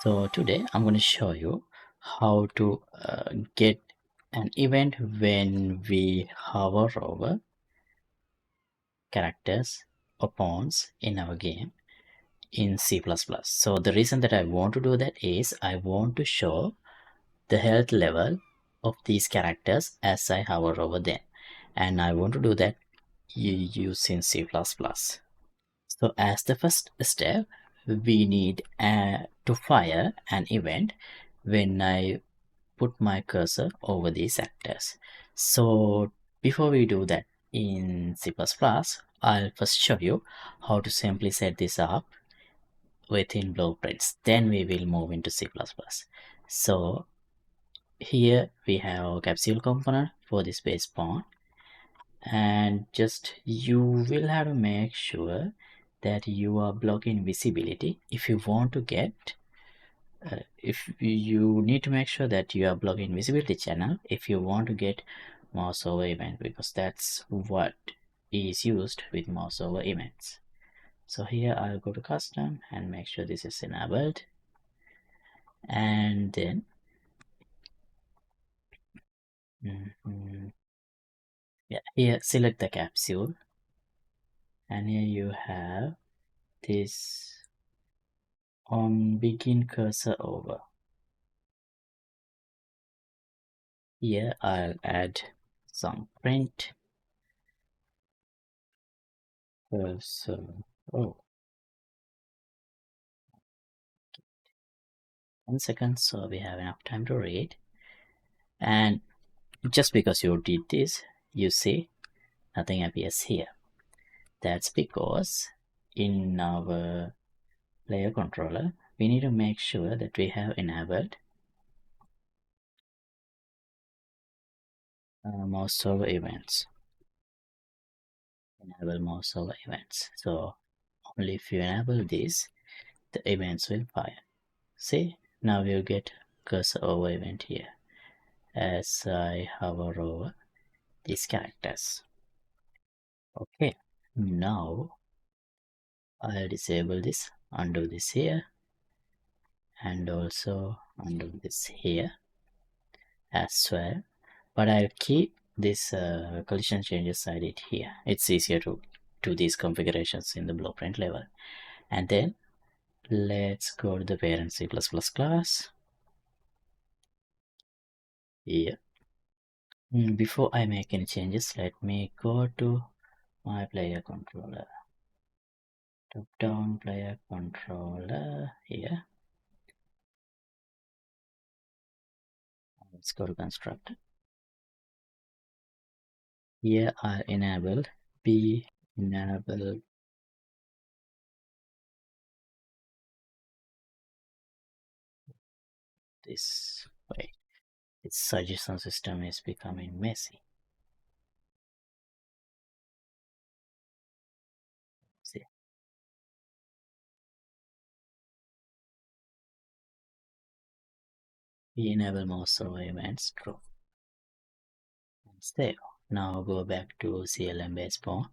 So today I'm going to show you how to get an event when we hover over characters or pawns in our game in C++. So the reason that I want to do that is I want to show the health level of these characters as I hover over them, and I want to do that using C++. So as the first step, we need to fire an event when I put my cursor over these actors. So before we do that in C++, I'll first show you how to simply set this up within blueprints. Then we will move into C++. So here we have our capsule component for this base pawn, and just you will have to make sure that you are blocking visibility if you want to get if you need to make sure that you are blocking visibility channel if you want to get mouse over event, because that's what is used with mouse over events. So here I'll go to custom and make sure this is enabled, and then yeah, here select the capsule, and here you have this on begin cursor over. Here I'll add some print cursor. Oh, 1 second, so we have enough time to read. And just because you did this, you see nothing appears here. That's because in our player controller, we need to make sure that we have enabled mouse over events. Enable mouse over events. So only if you enable this, the events will fire. See, now we'll get cursor over event here as I hover over these characters. Okay, now I'll disable this, undo this here, and also undo this here as well, but I'll keep this collision changes edit here. It's easier to do these configurations in the blueprint level. And then let's go to the parent C++ class here. Before I make any changes, let me go to my player controller, top down player controller here. Let's go to constructor. Here I enable enable this way. Its suggestion system is becoming messy. See, we enable mouse over events true and save. Now go back to CLM base pawn,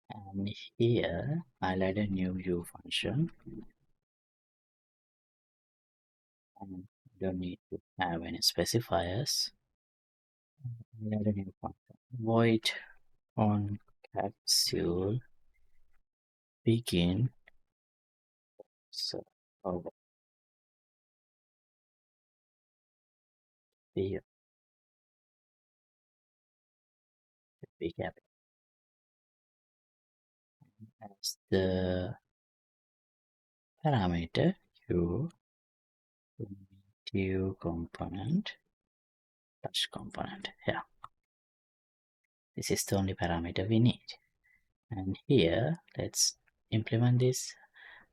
and here I'll add a new view function, and don't need to have any specifiers. I'll add a new function, void on capsule begin. So over here we have as the parameter view component touch component. Yeah, this is the only parameter we need. And here let's implement this.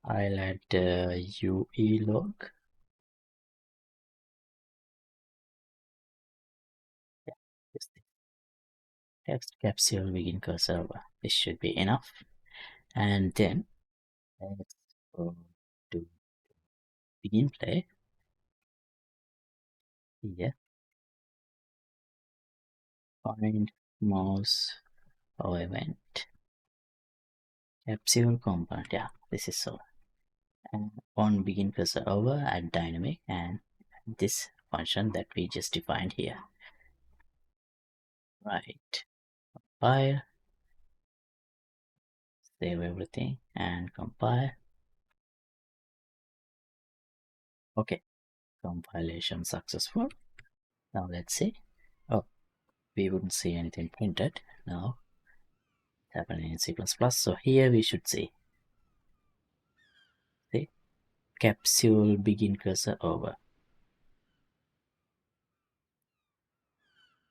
I'll add UE log. Yeah, this text capsule begin cursor over. This should be enough. And then let's go to begin play here. Find mouse or event capsule component. Yeah, this is so. and on begin cursor over add dynamic and this function that we just defined here. Right, compile, save everything and compile. Okay, compilation successful. Now let's see. Oh, we wouldn't see anything printed. Now it's happening in C++. So here we should see capsule begin cursor over.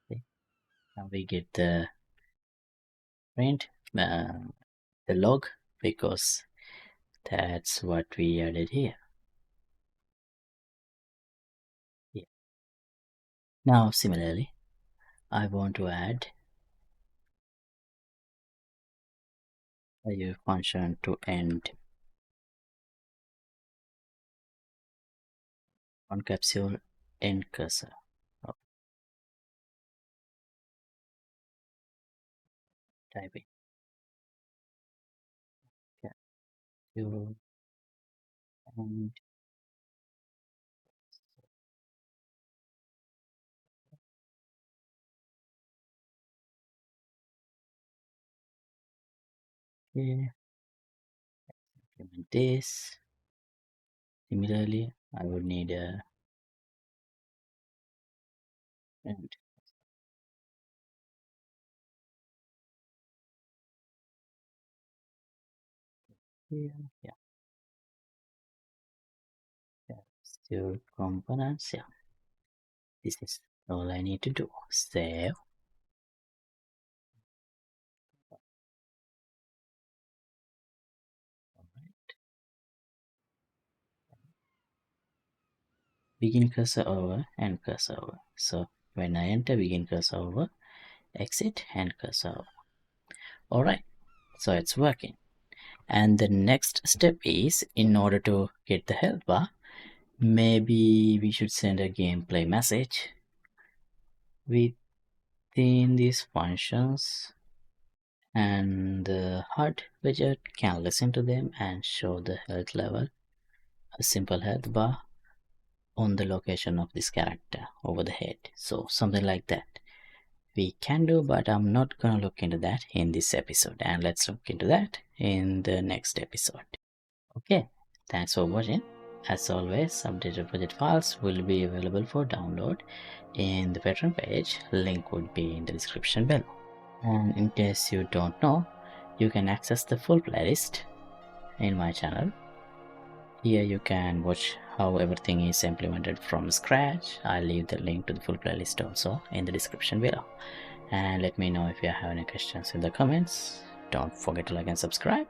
See? Now we get the print, the log, because that's what we added here. Yeah. Now similarly, I want to add a function to end on capsule end cursor. Oh, type in capsule end. Okay, implement this. Similarly, I would need a end. Here, yeah, still components. Yeah, this is all I need to do. Save. Begin cursor over and cursor over. So when I enter begin cursor over, exit and cursor over. Alright, so it's working. And the next step is, in order to get the health bar, maybe we should send a gameplay message within these functions, and the HUD widget can listen to them and show the health level, a simple health bar on the location of this character over the head. So something like that we can do, but I'm not gonna look into that in this episode, and let's look into that in the next episode. Okay, thanks for watching. As always, updated project files will be available for download in the Patreon page. Link would be in the description below. And in case you don't know, you can access the full playlist in my channel. Here you can watch how everything is implemented from scratch. I'll leave the link to the full playlist also in the description below. And let me know if you have any questions in the comments. Don't forget to like and subscribe.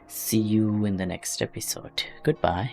See you in the next episode. Goodbye.